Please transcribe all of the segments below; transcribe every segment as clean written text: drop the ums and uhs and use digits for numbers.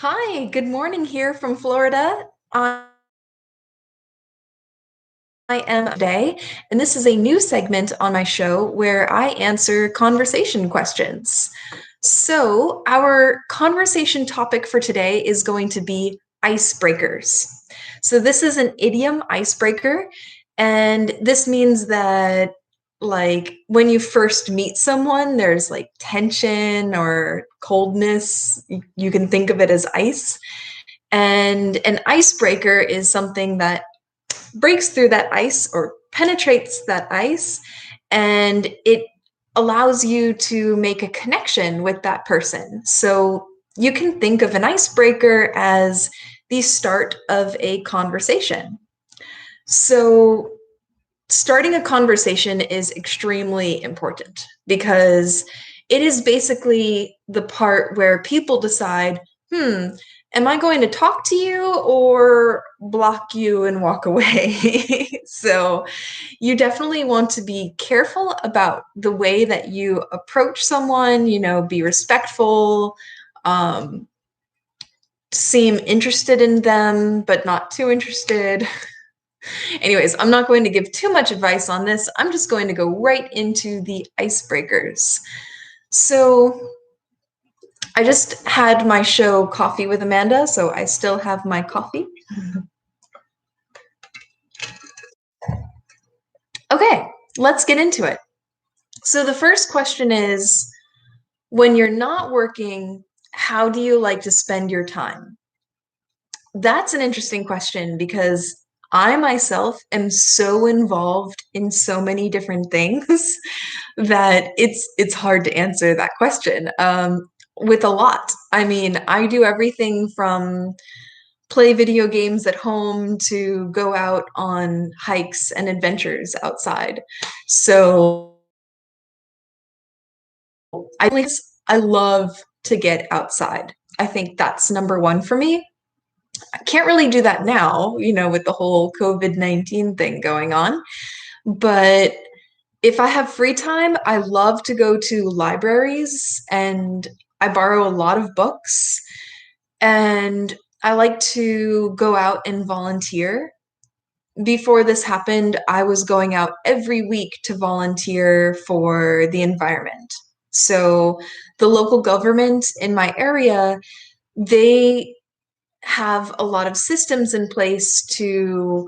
Hi, good morning here from Florida. I am today, and this is a new segment on my show where I answer conversation questions. So, our conversation topic for today is going to be icebreakers. So, this is an idiom icebreaker, and this means that, like, when you first meet someone, there's like tension or coldness. You can think of it as ice. And an icebreaker is something that breaks through that ice or penetrates that ice, and it allows you to make a connection with that person. So you can think of an icebreaker as the start of a conversation. So starting a conversation is extremely important because it is basically the part where people decide, am I going to talk to you or block you and walk away? So you definitely want to be careful about the way that you approach someone, be respectful, um, seem interested in them, but not too interested. Anyways, I'm not going to give too much advice on this. I'm just going to go right into the icebreakers. So, I just had my show Coffee with Amanda, so I still have my coffee. Okay, let's get into it. So, the first question is, when you're not working, how do you like to spend your time? That's an interesting question because I myself am so involved in so many different things that it's hard to answer that question with a lot. I mean, I do everything from play video games at home to go out on hikes and adventures outside. So I I love to get outside. I think that's number one for me. I can't really do that now, with the whole COVID-19 thing going on. But if I have free time, I love to go to libraries and I borrow a lot of books. And I like to go out and volunteer. Before this happened, I was going out every week to volunteer for the environment. So the local government in my area, they have a lot of systems in place to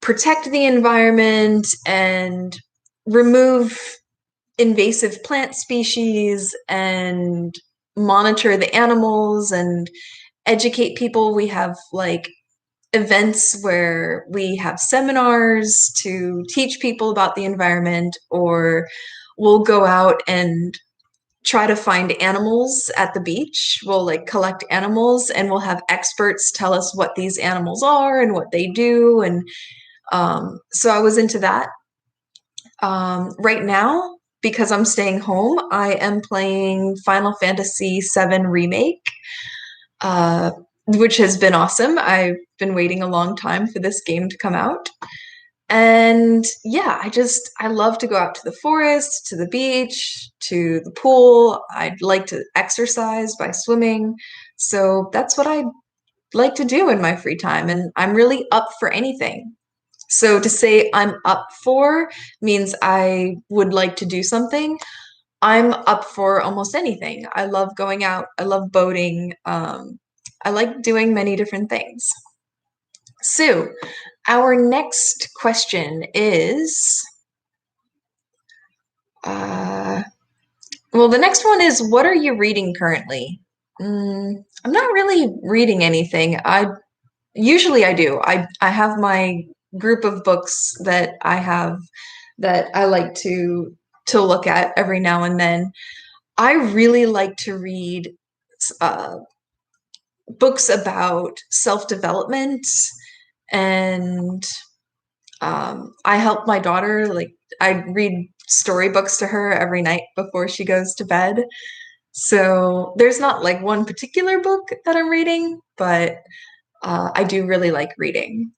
protect the environment and remove invasive plant species and monitor the animals and educate people. We have like events where we have seminars to teach people about the environment, or we'll go out and try to find animals at the beach. We'll like collect animals and we'll have experts tell us what these animals are and what they do. And so I was into that. Right now, because I'm staying home, I am playing Final Fantasy VII Remake, uh, which has been awesome. I've been waiting a long time for this game to come out. And yeah, I love to go out to the forest, to the beach, to the pool. I'd like to exercise by swimming. So that's what I like to do in my free time. And I'm really up for anything. So to say I'm up for means I would like to do something. I'm up for almost anything. I love going out. I love boating. I like doing many different things. So, our next question is uh, well, the next one is, what are you reading currently? I'm not really reading anything. I do. I have my group of books that I have that I like to look at every now and then. I really like to read uh, books about self-development, and I help my daughter. Like, I read storybooks to her every night before she goes to bed. So there's not like one particular book that I'm reading, but I do really like reading.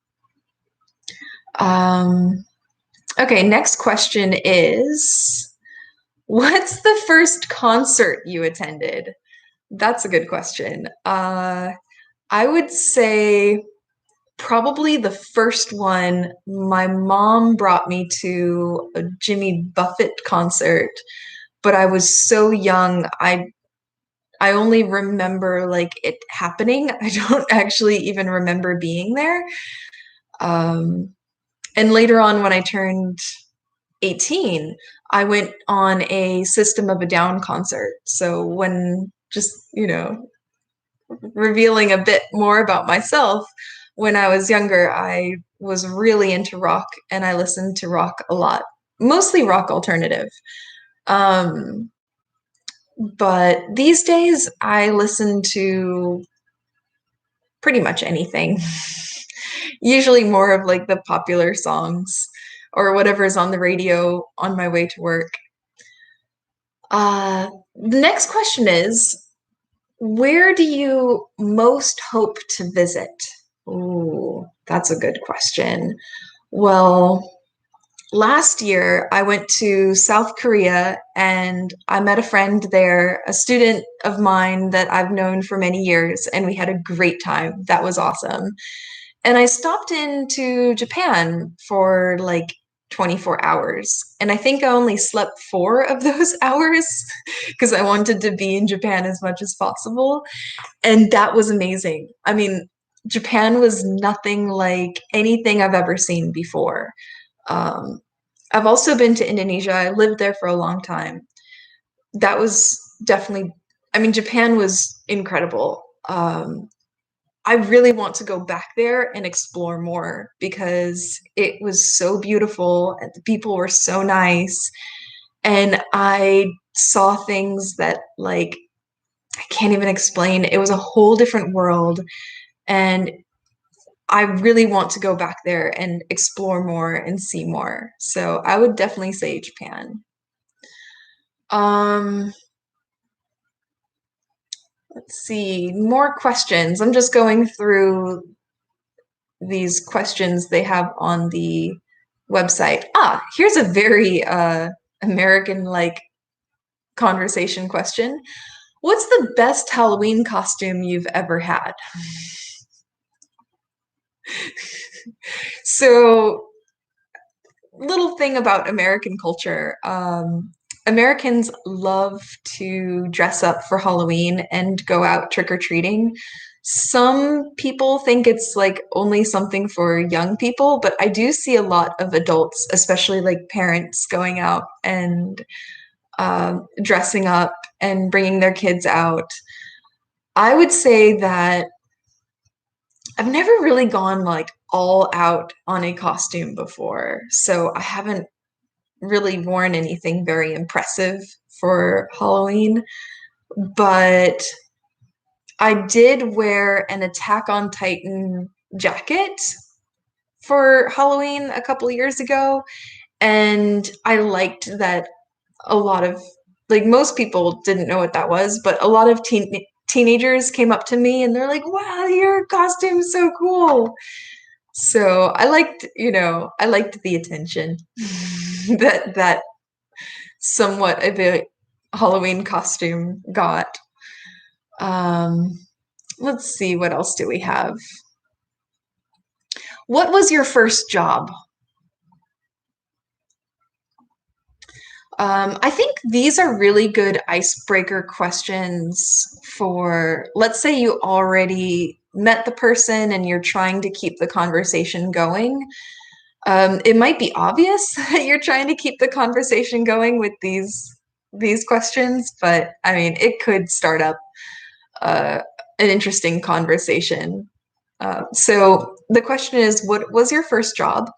Um, okay, next question is, what's the first concert you attended? That's a good question. I would say probably the first one, my mom brought me to a Jimmy Buffett concert, but I was so young. I only remember like it happening. I don't actually even remember being there. Um, and later on, when I turned 18, I went on a System of a Down concert. So when just, revealing a bit more about myself, when I was younger, I was really into rock and I listened to rock a lot, mostly rock alternative. Um, but these days, I listen to pretty much anything. Usually more of like the popular songs or whatever's on the radio on my way to work. The next question is, where do you most hope to visit? Ooh, that's a good question. Well, last year I went to South Korea and I met a friend there, a student of mine that I've known for many years, and we had a great time. That was awesome. And I stopped into Japan for like 24 hours. And I think I only slept 4 of those hours because I wanted to be in Japan as much as possible. And that was amazing. I mean, Japan was nothing like anything I've ever seen before. Um, I've also been to Indonesia. I lived there for a long time. That was definitely, I mean, Japan was incredible. I really want to go back there and explore more because it was so beautiful and the people were so nice. And I saw things that, like, I can't even explain. It was a whole different world. And I really want to go back there and explore more and see more. So I would definitely say Japan. Um, let's see, more questions. I'm just going through these questions they have on the website. Here's a very American like conversation question. What's the best Halloween costume you've ever had? So, little thing about American culture. Americans love to dress up for Halloween and go out trick-or-treating. Some people think it's like only something for young people, but I do see a lot of adults, especially like parents, going out and dressing up and bringing their kids out. I would say that I've never really gone like all out on a costume before, so I haven't really worn anything very impressive for Halloween, but I did wear an Attack on Titan jacket for Halloween a couple years ago, and I liked that a lot of like most people didn't know what that was, but a lot of teenagers came up to me and they're like, "Wow, your costume's so cool." So I liked the attention that somewhat of a Halloween costume got. Um, let's see, what else do we have? What was your first job? I think these are really good icebreaker questions for, let's say you already met the person and you're trying to keep the conversation going. It might be obvious that you're trying to keep the conversation going with these questions, but I mean, it could start up uh, an interesting conversation. So the question is, what was your first job?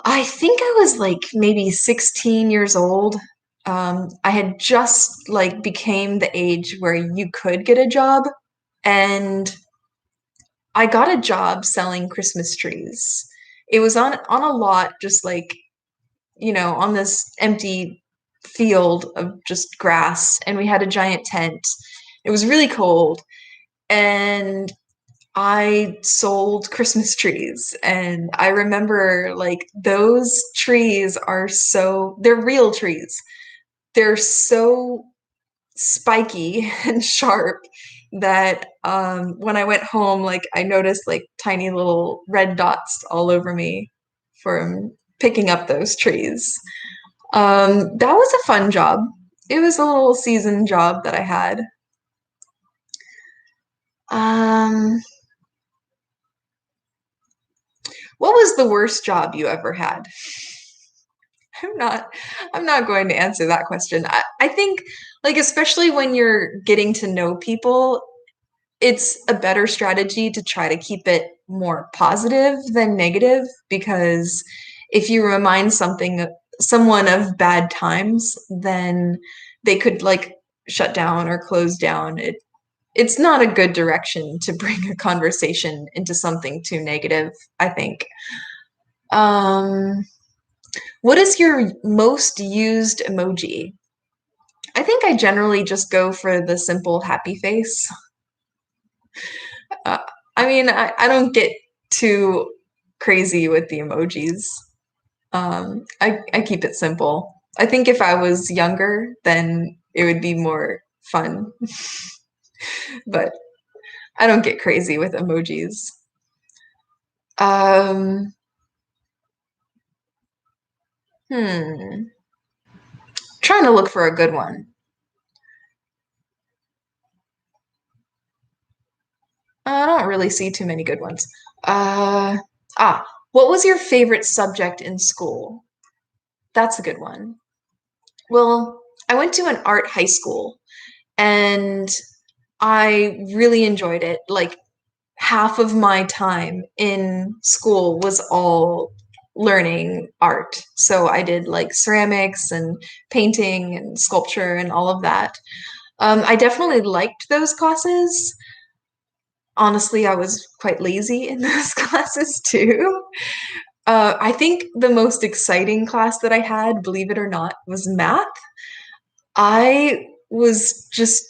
I think I was like maybe 16 years old. I had just like became the age where you could get a job, and I got a job selling Christmas trees. It was on a lot, just like on this empty field of just grass, and we had a giant tent. It was really cold, and I sold Christmas trees. And I remember like those trees they're real trees. They're so spiky and sharp that when I went home, like I noticed like tiny little red dots all over me from picking up those trees. That was a fun job. It was a little season job that I had. Um, what was the worst job you ever had? I'm not I'm not going to answer that question. I think like especially when you're getting to know people, it's a better strategy to try to keep it more positive than negative because if you remind someone of bad times, then they could like shut down or close down. It's not a good direction to bring a conversation into something too negative, I think. Um, what is your most used emoji? I think I generally just go for the simple happy face. Uh, I mean, I don't get too crazy with the emojis. I keep it simple. I think if I was younger, then it would be more fun, but I don't get crazy with emojis. Um, hmm, trying to look for a good one. I don't really see too many good ones. Uh, what was your favorite subject in school? That's a good one. Well, I went to an art high school and I really enjoyed it. Like half of my time in school was all learning art. So I did like ceramics and painting and sculpture and all of that. I definitely liked those classes. Honestly, I was quite lazy in those classes too. I think the most exciting class that I had, believe it or not, was math. I was just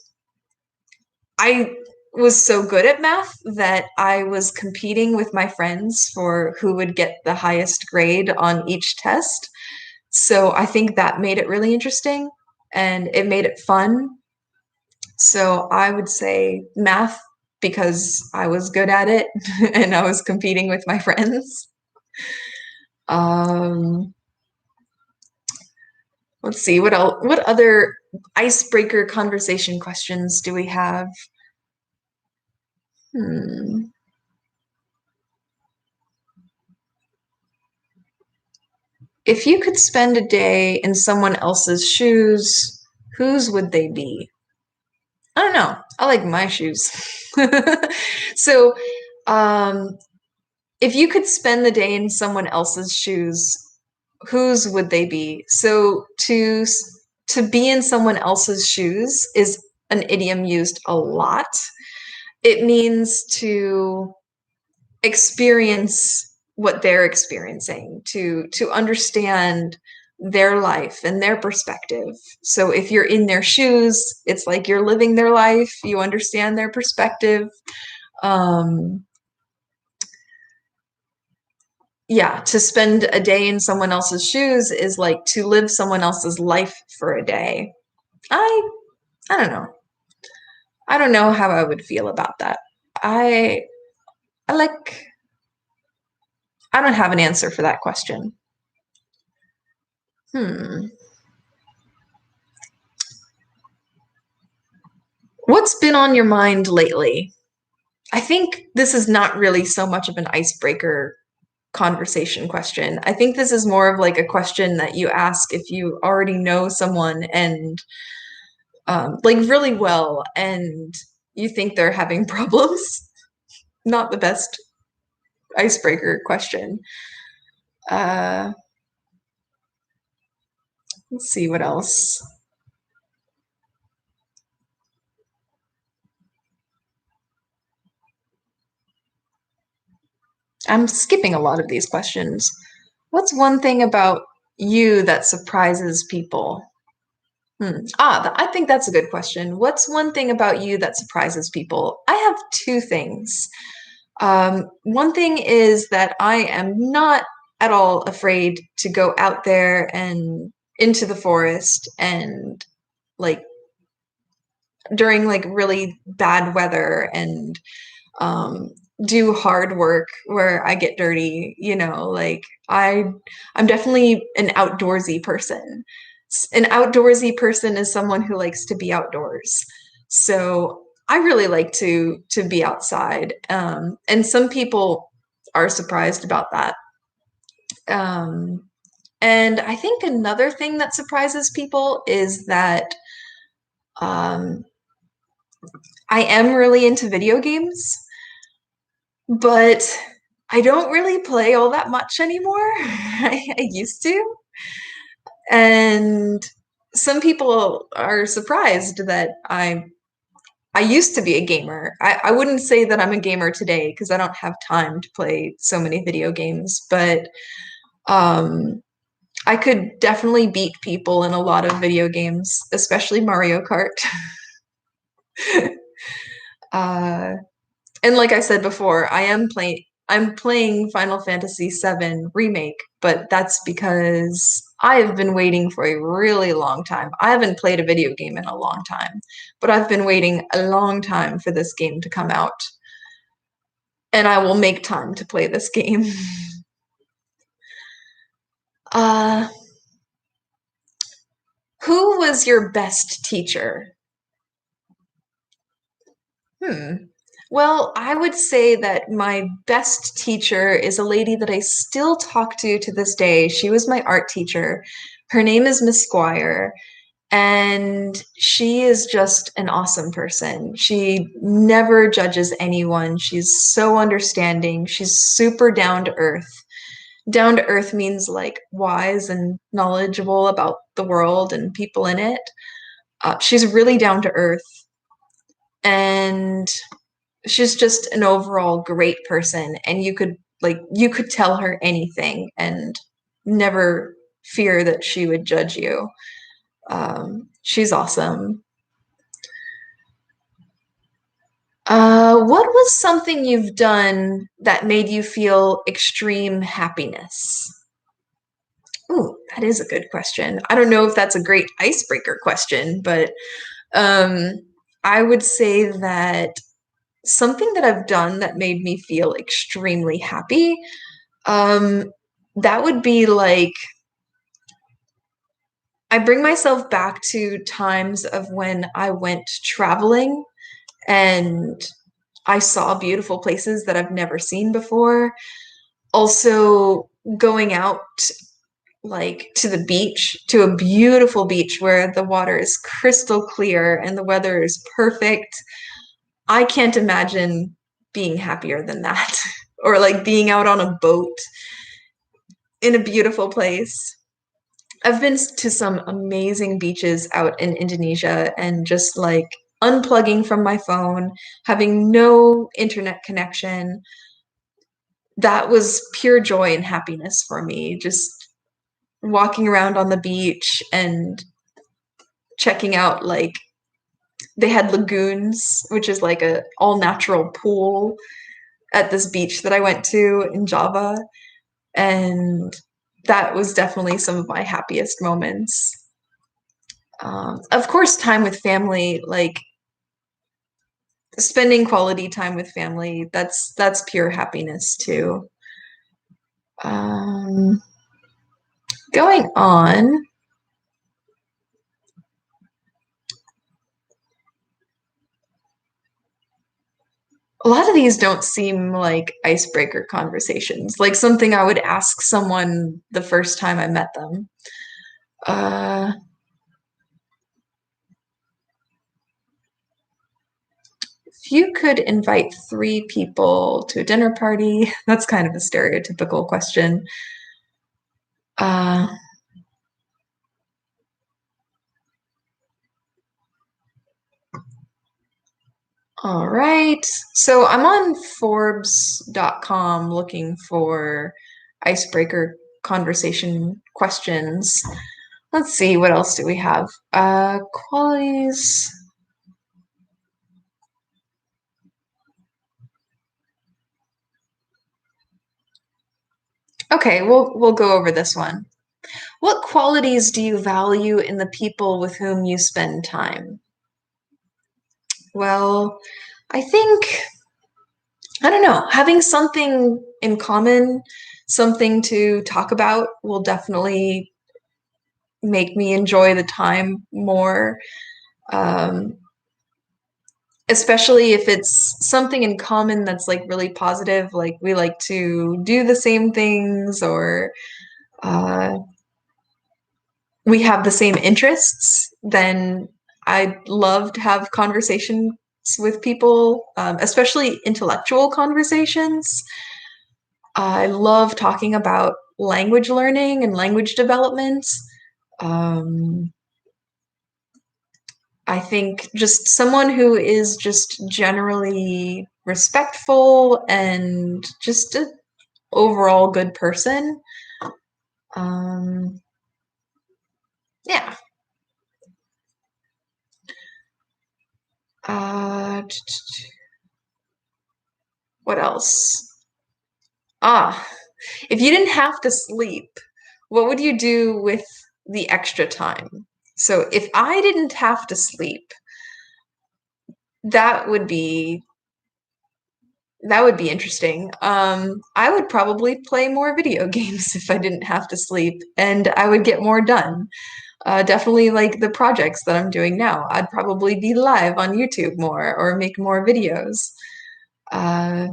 I was so good at math that I was competing with my friends for who would get the highest grade on each test. So I think that made it really interesting and it made it fun. So I would say math because I was good at it and I was competing with my friends. Um, let's see what else, what other icebreaker conversation questions do we have? Hmm. If you could spend a day in someone else's shoes, whose would they be? I don't know. I like my shoes. So, um, if you could spend the day in someone else's shoes, whose would they be? So to be in someone else's shoes is an idiom used a lot. It means to experience what they're experiencing, to understand their life and their perspective. So if you're in their shoes, it's like you're living their life, you understand their perspective. Um, yeah, to spend a day in someone else's shoes is like to live someone else's life for a day. I I don't know. I don't know how I would feel about that. I I like I don't have an answer for that question. Hmm. What's been on your mind lately? I think this is not really so much of an icebreaker conversation question. I think this is more of like a question that you ask if you already know someone and like really well and you think they're having problems. Not the best icebreaker question. Uh, let's see what else. I'm skipping a lot of these questions. What's one thing about you that surprises people? I think that's a good question. What's one thing about you that surprises people? I have two things. One thing is that I am not at all afraid to go out there and into the forest and like during like really bad weather and um, do hard work where I get dirty, like I'm definitely an outdoorsy person. An outdoorsy person is someone who likes to be outdoors. So I really like to be outside. And some people are surprised about that. Um, and I think another thing that surprises people is that um, I am really into video games, but I don't really play all that much anymore. I used to. And some people are surprised that I used to be a gamer. I wouldn't say that I'm a gamer today because I don't have time to play so many video games, but um, I could definitely beat people in a lot of video games, especially Mario Kart. uh, and like I said before, I'm playing Final Fantasy VII Remake, but that's because I have been waiting for a really long time. I haven't played a video game in a long time, but I've been waiting a long time for this game to come out, and I will make time to play this game. uh, who was your best teacher? Hmm. Well, I would say that my best teacher is a lady that I still talk to this day. She was my art teacher. Her name is Miss Squire, and she is just an awesome person. She never judges anyone. She's so understanding. She's super down to earth. Down to earth means like wise and knowledgeable about the world and people in it. She's really down to earth, and she's just an overall great person, and you could tell her anything and never fear that she would judge you. She's awesome. What was something you've done that made you feel extreme happiness? Ooh, that is a good question. I don't know if that's a great icebreaker question, but um, I would say that something that I've done that made me feel extremely happy. Um, that would be like I bring myself back to times of when I went traveling and I saw beautiful places that I've never seen before. Also, going out like to the beach, to a beautiful beach where the water is crystal clear and the weather is perfect. I can't imagine being happier than that. Or like being out on a boat in a beautiful place. I've been to some amazing beaches out in Indonesia and just like unplugging from my phone, having no internet connection. That was pure joy and happiness for me. Just walking around on the beach and checking out like they had lagoons, which is like a all natural pool at this beach that I went to in Java. And that was definitely some of my happiest moments. Of course, time with family, like spending quality time with family, that's pure happiness too. Um, going on, a lot of these don't seem like icebreaker conversations, like something I would ask someone the first time I met them. Uh, if you could invite three people to a dinner party, that's kind of a stereotypical question. Uh, all right. So I'm on Forbes.com looking for icebreaker conversation questions. Let's see, what else do we have? Qualities. Okay, we'll go over this one. What qualities do you value in the people with whom you spend time? Well, I think, I don't know, having something in common, something to talk about will definitely make me enjoy the time more. Um, Especially if it's something in common that's like really positive, like we like to do the same things or uh, we have the same interests, then I'd love to have conversations with people, especially intellectual conversations. I love talking about language learning and language development. Um, I think just someone who is just generally respectful and just an overall good person. Um, yeah. Uh, what else? Ah, if you didn't have to sleep, what would you do with the extra time? So if I didn't have to sleep, that would be that would be interesting. I would probably play more video games if I didn't have to sleep, and I would get more done. Definitely like the projects that I'm doing now. I'd probably be live on YouTube more or make more videos. Uh,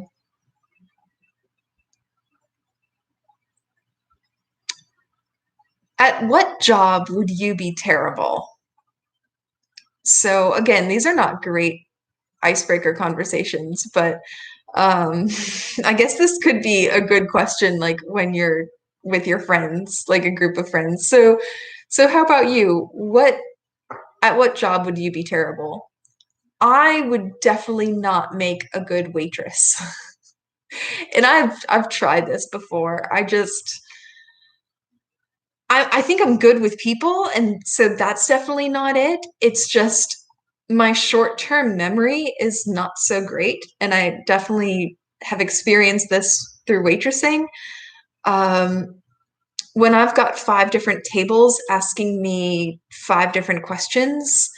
at what job would you be terrible? So again, these are not great icebreaker conversations, but I guess this could be a good question, like when you're with your friends, like a group of friends. So how about you? At what job would you be terrible? I would definitely not make a good waitress. And I've tried this before. I think I'm good with people, and so that's definitely not it. It's just my short-term memory is not so great, and I definitely have experienced this through waitressing. Um, when I've got five different tables asking me five different questions,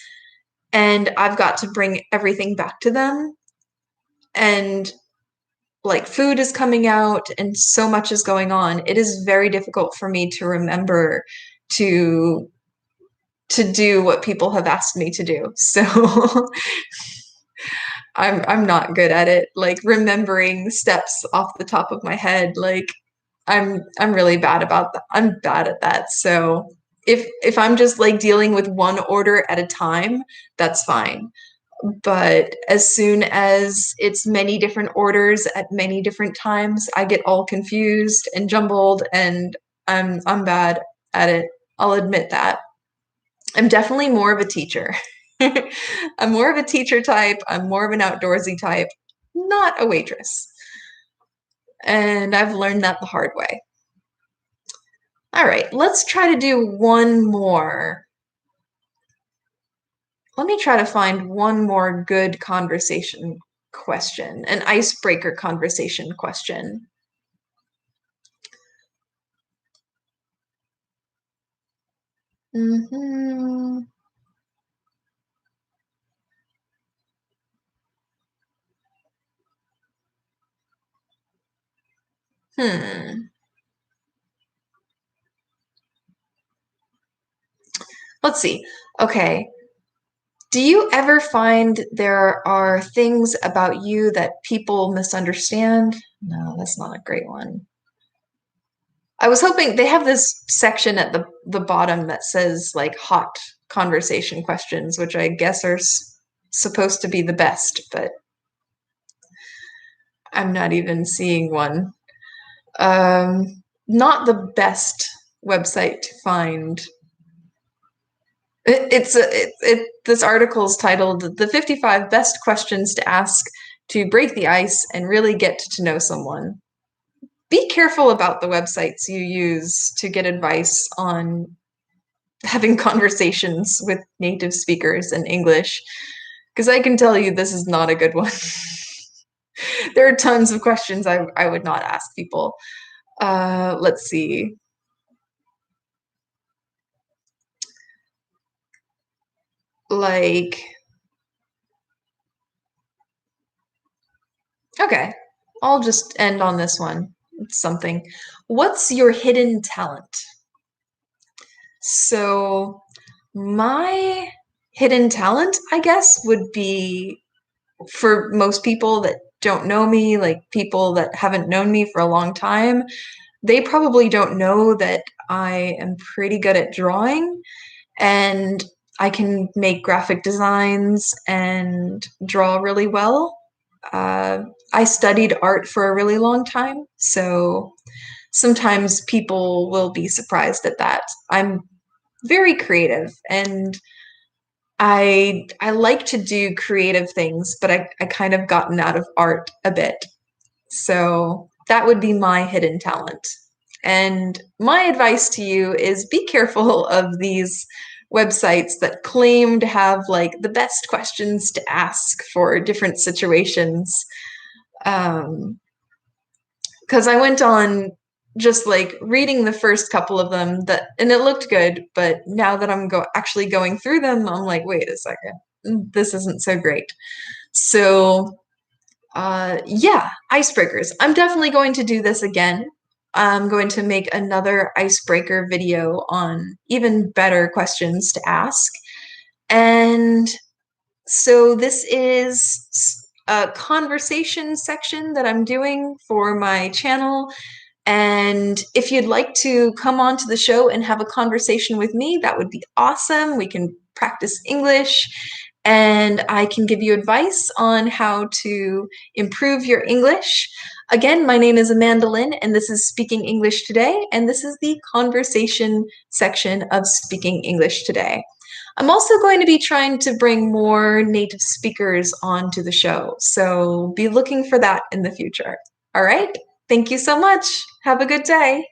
and I've got to bring everything back to them, and like food is coming out and so much is going on, it is very difficult for me to remember to do what people have asked me to do. So I'm not good at it. Like remembering steps off the top of my head, like I'm really bad about that. I'm bad at that. So if I'm just like dealing with one order at a time, that's fine. But as soon as it's many different orders at many different times, I get all confused and jumbled and I'm bad at it. I'll admit that. I'm definitely more of a teacher. I'm more of a teacher type. I'm more of an outdoorsy type, not a waitress. And I've learned that the hard way. All right, let's try to do one more. Let me try to find one more good conversation question, an icebreaker conversation question. Hmm. Hmm. Let's see. Okay. Do you ever find there are things about you that people misunderstand? No, that's not a great one. I was hoping they have this section at the bottom that says like hot conversation questions, which I guess are supposed to be the best, but I'm not even seeing one. Not the best website to find. This article is titled "The 55 Best Questions to Ask to Break the Ice and Really Get to Know Someone." Be careful about the websites you use to get advice on having conversations with native speakers in English, because I can tell you this is not a good one. There are tons of questions I would not ask people. Let's see. Like, Okay, I'll just end on this one. It's something. What's your hidden talent? So, my hidden talent, I guess, would be for most people that don't know me, like people that haven't known me for a long time, they probably don't know that I am pretty good at drawing and I can make graphic designs and draw really well. Uh, I studied art for a really long time, so sometimes people will be surprised at that. I'm very creative and I like to do creative things, but I kind of gotten out of art a bit. So that would be my hidden talent. And my advice to you is be careful of these websites that claim to have like the best questions to ask for different situations. Um, because I went on just like reading the first couple of them that and it looked good, but now that I'm actually going through them, I'm like, wait a second, this isn't so great. So yeah, icebreakers. I'm definitely going to do this again. I'm going to make another icebreaker video on even better questions to ask. And so this is a conversation section that I'm doing for my channel. And if you'd like to come on to the show and have a conversation with me, that would be awesome. We can practice English and I can give you advice on how to improve your English. Again, my name is Amanda Lynn, and this is Speaking English Today, and this is the conversation section of Speaking English Today. I'm also going to be trying to bring more native speakers onto the show, so be looking for that in the future. All right? Thank you so much. Have a good day.